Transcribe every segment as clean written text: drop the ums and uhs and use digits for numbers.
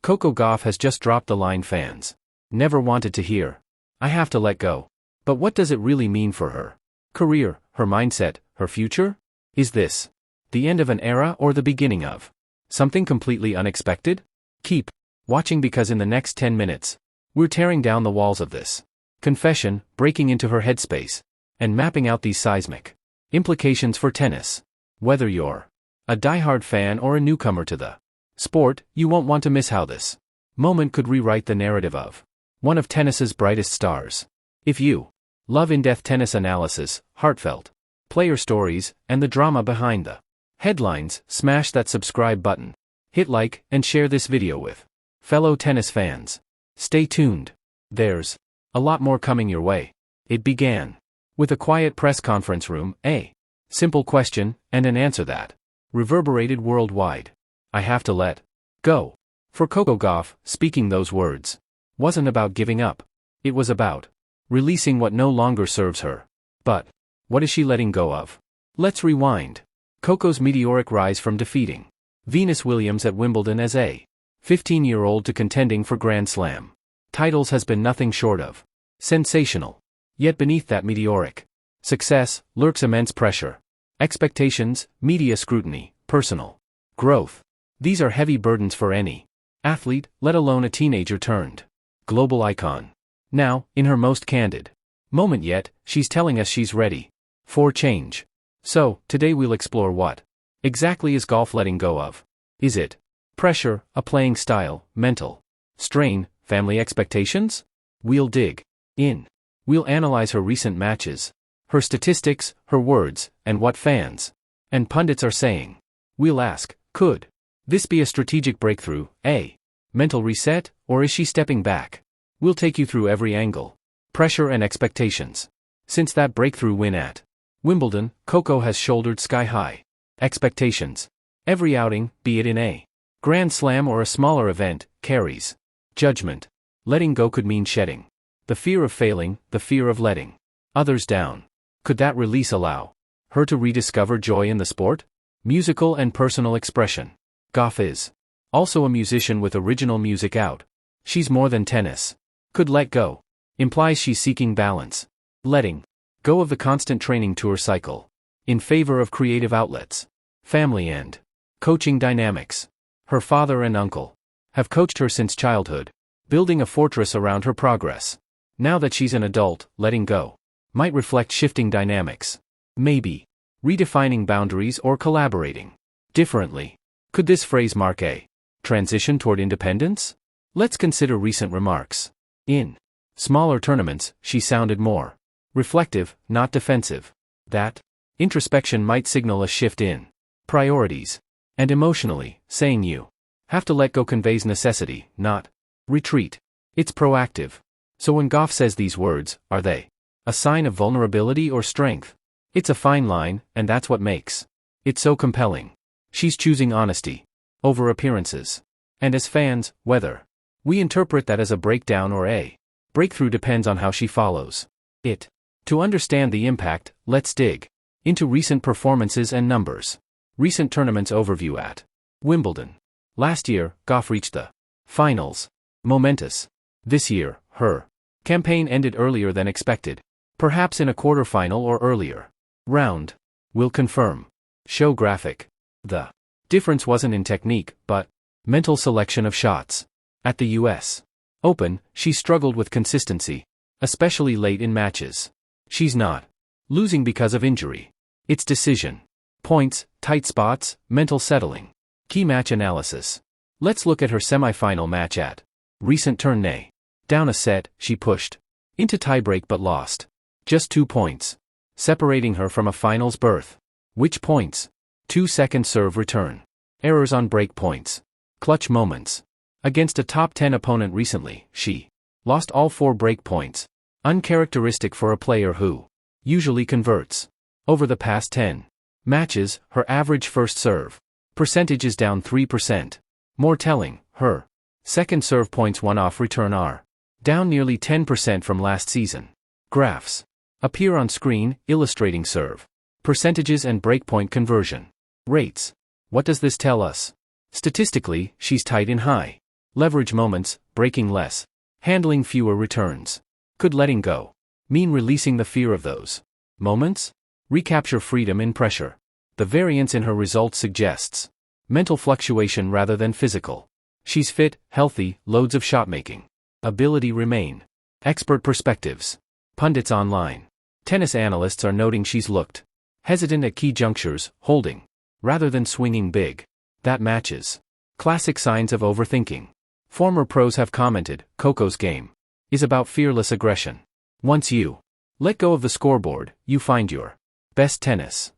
Coco Gauff has just dropped the line fans never wanted to hear. I have to let go. But what does it really mean for her career, her mindset, her future? Is this the end of an era or the beginning of something completely unexpected? Keep watching, because in the next 10 minutes, we're tearing down the walls of this confession, breaking into her headspace, and mapping out these seismic implications for tennis. Whether you're a diehard fan or a newcomer to the sport, you won't want to miss how this moment could rewrite the narrative of one of tennis's brightest stars. If you love in-depth tennis analysis, heartfelt player stories, and the drama behind the headlines, smash that subscribe button, hit like, and share this video with fellow tennis fans. Stay tuned. There's a lot more coming your way. It began with a quiet press conference room, a simple question, and an answer that reverberated worldwide. I have to let go. For Coco Gauff, speaking those words wasn't about giving up. It was about releasing what no longer serves her. But what is she letting go of? Let's rewind. Coco's meteoric rise from defeating Venus Williams at Wimbledon as a 15-year-old to contending for Grand Slam titles has been nothing short of sensational. Yet beneath that meteoric success lurks immense pressure, expectations, media scrutiny, personal growth. These are heavy burdens for any athlete, let alone a teenager turned global icon. Now, in her most candid moment yet, she's telling us she's ready for change. So, today we'll explore what exactly is Gauff letting go of. Is it pressure, a playing style, mental strain, family expectations? We'll dig in. We'll analyze her recent matches, her statistics, her words, and what fans and pundits are saying. We'll ask, could this be a strategic breakthrough, a mental reset, or is she stepping back? We'll take you through every angle, pressure and expectations. Since that breakthrough win at Wimbledon, Coco has shouldered sky-high expectations. Every outing, be it in a Grand Slam or a smaller event, carries judgment. Letting go could mean shedding the fear of failing, the fear of letting others down. Could that release allow her to rediscover joy in the sport? Musical and personal expression. Gauff is also a musician with original music out. She's more than tennis. Could let go implies she's seeking balance, letting go of the constant training tour cycle in favor of creative outlets, family and coaching dynamics. Her father and uncle have coached her since childhood, building a fortress around her progress. Now that she's an adult, letting go might reflect shifting dynamics, maybe redefining boundaries or collaborating differently. Could this phrase mark a transition toward independence? Let's consider recent remarks. In smaller tournaments, she sounded more reflective, not defensive. That introspection might signal a shift in priorities. And emotionally, saying you have to let go conveys necessity, not retreat. It's proactive. So when Gauff says these words, are they a sign of vulnerability or strength? It's a fine line, and that's what makes it so compelling. She's choosing honesty over appearances. And as fans, whether we interpret that as a breakdown or a breakthrough depends on how she follows it. To understand the impact, let's dig into recent performances and numbers. Recent tournaments overview at Wimbledon. Last year, Gauff reached the finals. Momentous. This year, her campaign ended earlier than expected. Perhaps in a quarterfinal or earlier round. We'll confirm. Show graphic. The difference wasn't in technique, but mental selection of shots. At the US Open, she struggled with consistency, especially late in matches. She's not losing because of injury. It's decision points, tight spots, mental settling. Key match analysis. Let's look at her semifinal match at recent tourney. Down a set, she pushed into tiebreak but lost just 2 points, separating her from a finals berth. Which points? 2-second serve return. Errors on break points. Clutch moments. Against a top 10 opponent recently, she lost all 4 break points. Uncharacteristic for a player who usually converts. Over the past 10 matches, her average first serve percentage is down 3%. More telling, her second serve points won off return are down nearly 10% from last season. Graphs appear on screen, illustrating serve percentages and breakpoint conversion rates. What does this tell us? Statistically, she's tight in high Leverage moments, breaking less. Handling fewer returns. Could letting go mean releasing the fear of those moments? Recapture freedom in pressure. The variance in her results suggests mental fluctuation rather than physical. She's fit, healthy, loads of shot making. Ability remain. Expert perspectives. Pundits online. Tennis analysts are noting she's looked hesitant at key junctures, holding rather than swinging big. That matches classic signs of overthinking. Former pros have commented, Coco's game is about fearless aggression. Once you let go of the scoreboard, you find your best tennis.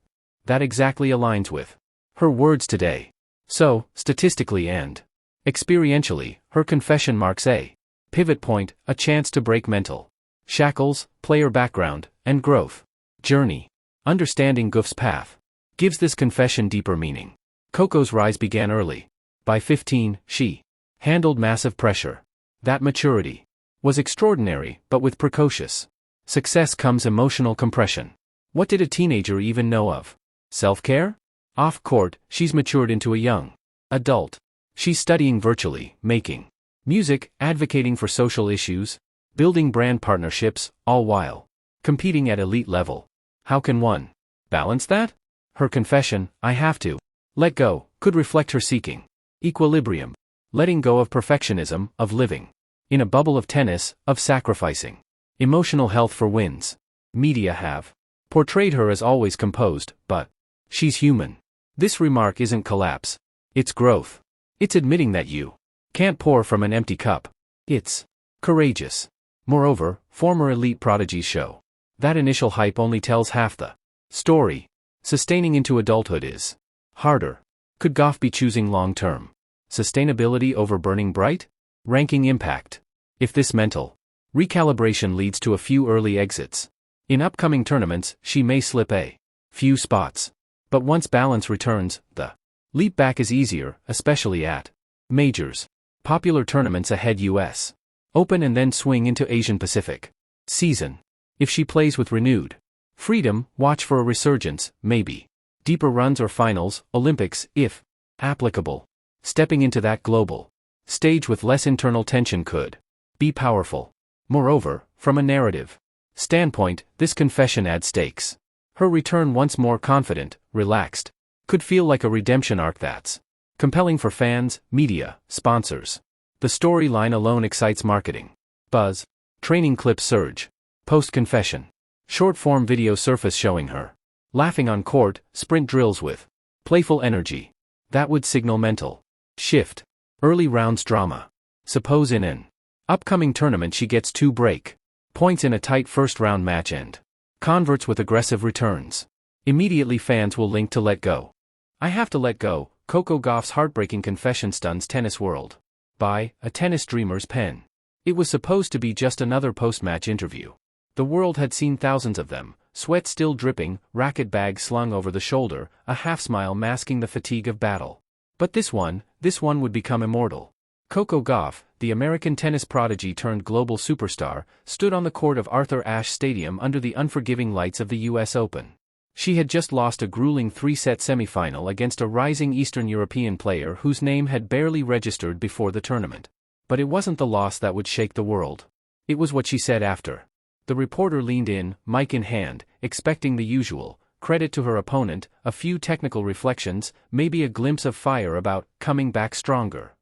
That exactly aligns with her words today. So, statistically and experientially, her confession marks a pivot point, a chance to break mental shackles, player background, and growth journey. Understanding Gauff's path gives this confession deeper meaning. Coco's rise began early. By 15, she handled massive pressure. That maturity was extraordinary, but with precocious success comes emotional compression. What did a teenager even know of self-care? Off-court, she's matured into a young adult. She's studying virtually, making music, advocating for social issues, building brand partnerships, all while competing at elite level. How can one balance that? Her confession, I have to let go, could reflect her seeking equilibrium, letting go of perfectionism, of living in a bubble of tennis, of sacrificing emotional health for wins. Media have portrayed her as always composed, but she's human. This remark isn't collapse. It's growth. It's admitting that you can't pour from an empty cup. It's courageous. Moreover, former elite prodigies show that initial hype only tells half the story. Sustaining into adulthood is harder. Could Gauff be choosing long-term sustainability over burning bright? Ranking impact. If this mental recalibration leads to a few early exits in upcoming tournaments, she may slip a few spots. But once balance returns, the leap back is easier, especially at majors. Popular tournaments ahead US Open and then swing into Asian Pacific season. If she plays with renewed freedom, watch for a resurgence, maybe deeper runs or finals, Olympics, if applicable. Stepping into that global stage with less internal tension could be powerful. Moreover, from a narrative standpoint, this confession adds stakes. Her return once more confident, relaxed, could feel like a redemption arc that's compelling for fans, media, sponsors. The storyline alone excites marketing buzz. Training clips surge. Post-confession. Short-form video surface showing her laughing on court, sprint drills with playful energy. That would signal mental shift. Early rounds drama. Suppose in an upcoming tournament she gets 2 break points in a tight first-round match and converts with aggressive returns. Immediately fans will link to let go. I have to let go. Coco Gauff's heartbreaking confession stuns tennis world. By a tennis dreamer's pen. It was supposed to be just another post-match interview. The world had seen thousands of them, sweat still dripping, racket bag slung over the shoulder, a half-smile masking the fatigue of battle. But this one would become immortal. Coco Gauff, the American tennis prodigy turned global superstar, stood on the court of Arthur Ashe Stadium under the unforgiving lights of the US Open. She had just lost a grueling 3-set semifinal against a rising Eastern European player whose name had barely registered before the tournament. But it wasn't the loss that would shake the world. It was what she said after. The reporter leaned in, mic in hand, expecting the usual credit to her opponent, a few technical reflections, maybe a glimpse of fire about coming back stronger.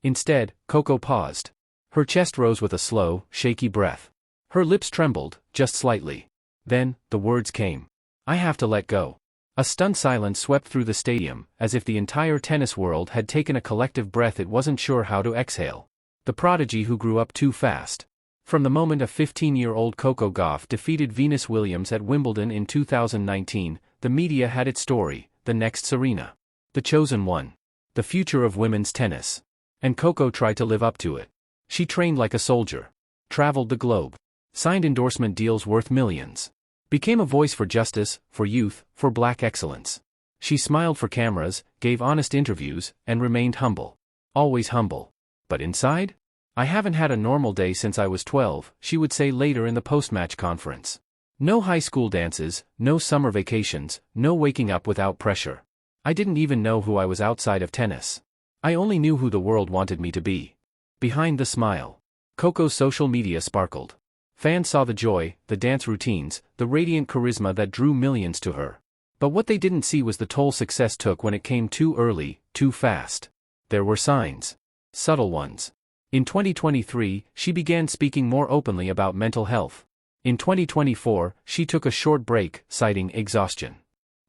Instead, Coco paused. Her chest rose with a slow, shaky breath. Her lips trembled, just slightly. Then, the words came. I have to let go. A stunned silence swept through the stadium, as if the entire tennis world had taken a collective breath it wasn't sure how to exhale. The prodigy who grew up too fast. From the moment a 15-year-old Coco Gauff defeated Venus Williams at Wimbledon in 2019, the media had its story, the next Serena. The chosen one. The future of women's tennis. And Coco tried to live up to it. She trained like a soldier. Traveled the globe. Signed endorsement deals worth millions. Became a voice for justice, for youth, for black excellence. She smiled for cameras, gave honest interviews, and remained humble. Always humble. But inside? I haven't had a normal day since I was 12, she would say later in the post-match conference. No high school dances, no summer vacations, no waking up without pressure. I didn't even know who I was outside of tennis. I only knew who the world wanted me to be. Behind the smile, Coco's social media sparkled. Fans saw the joy, the dance routines, the radiant charisma that drew millions to her. But what they didn't see was the toll success took when it came too early, too fast. There were signs. Subtle ones. In 2023, she began speaking more openly about mental health. In 2024, she took a short break, citing exhaustion.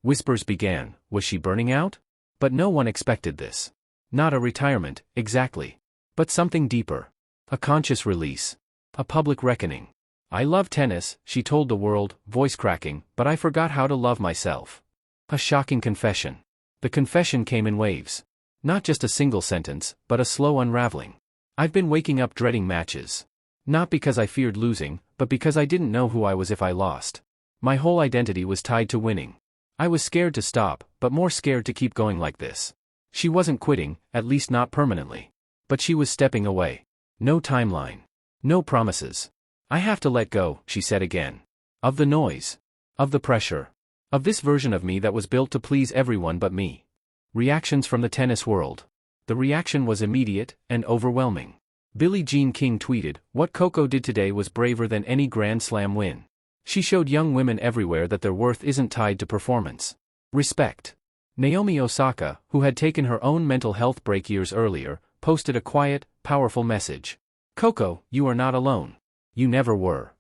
Whispers began, was she burning out? But no one expected this. Not a retirement, exactly. But something deeper. A conscious release. A public reckoning. I love tennis, she told the world, voice cracking, but I forgot how to love myself. A shocking confession. The confession came in waves. Not just a single sentence, but a slow unraveling. I've been waking up dreading matches. Not because I feared losing, but because I didn't know who I was if I lost. My whole identity was tied to winning. I was scared to stop, but more scared to keep going like this. She wasn't quitting, at least not permanently. But she was stepping away. No timeline. No promises. I have to let go, she said again. Of the noise. Of the pressure. Of this version of me that was built to please everyone but me. Reactions from the tennis world. The reaction was immediate and overwhelming. Billie Jean King tweeted, "What Coco did today was braver than any Grand Slam win. She showed young women everywhere that their worth isn't tied to performance. Respect." Naomi Osaka, who had taken her own mental health break years earlier, posted a quiet, powerful message. "Coco, you are not alone. You never were."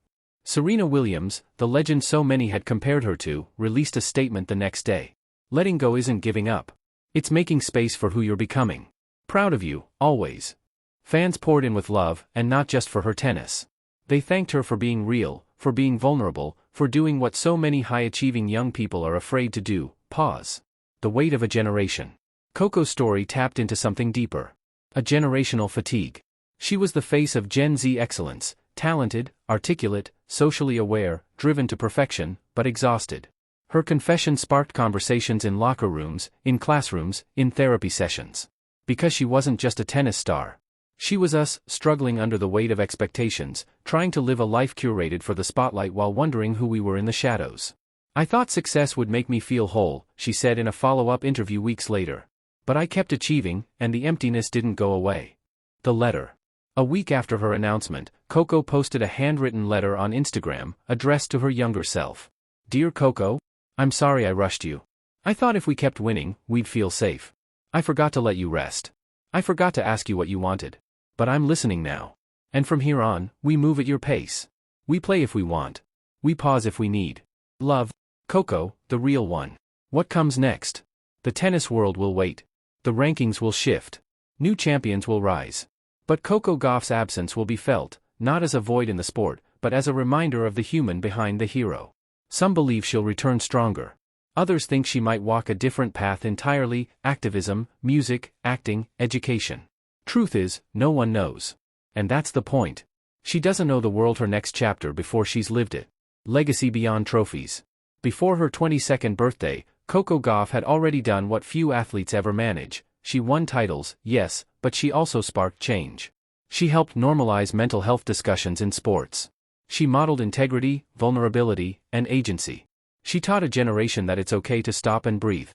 Serena Williams, the legend so many had compared her to, released a statement the next day. "Letting go isn't giving up. It's making space for who you're becoming. Proud of you, always." Fans poured in with love, and not just for her tennis. They thanked her for being real, for being vulnerable, for doing what so many high-achieving young people are afraid to do, pause. The weight of a generation. Coco's story tapped into something deeper. A generational fatigue. She was the face of Gen Z excellence, talented, articulate, socially aware, driven to perfection, but exhausted. Her confession sparked conversations in locker rooms, in classrooms, in therapy sessions. Because she wasn't just a tennis star. She was us, struggling under the weight of expectations, trying to live a life curated for the spotlight while wondering who we were in the shadows. "I thought success would make me feel whole," she said in a follow-up interview weeks later. "But I kept achieving, and the emptiness didn't go away." The letter. A week after her announcement, Coco posted a handwritten letter on Instagram, addressed to her younger self. "Dear Coco, I'm sorry I rushed you. I thought if we kept winning, we'd feel safe. I forgot to let you rest. I forgot to ask you what you wanted. But I'm listening now. And from here on, we move at your pace. We play if we want. We pause if we need. Love, Coco, the real one." What comes next? The tennis world will wait. The rankings will shift. New champions will rise. But Coco Gauff's absence will be felt, not as a void in the sport, but as a reminder of the human behind the hero. Some believe she'll return stronger. Others think she might walk a different path entirely: activism, music, acting, education. Truth is, no one knows. And that's the point. She doesn't know the world her next chapter before she's lived it. Legacy beyond trophies. Before her 22nd birthday, Coco Gauff had already done what few athletes ever manage. She won titles, yes, but she also sparked change. She helped normalize mental health discussions in sports. She modeled integrity, vulnerability, and agency. She taught a generation that it's okay to stop and breathe.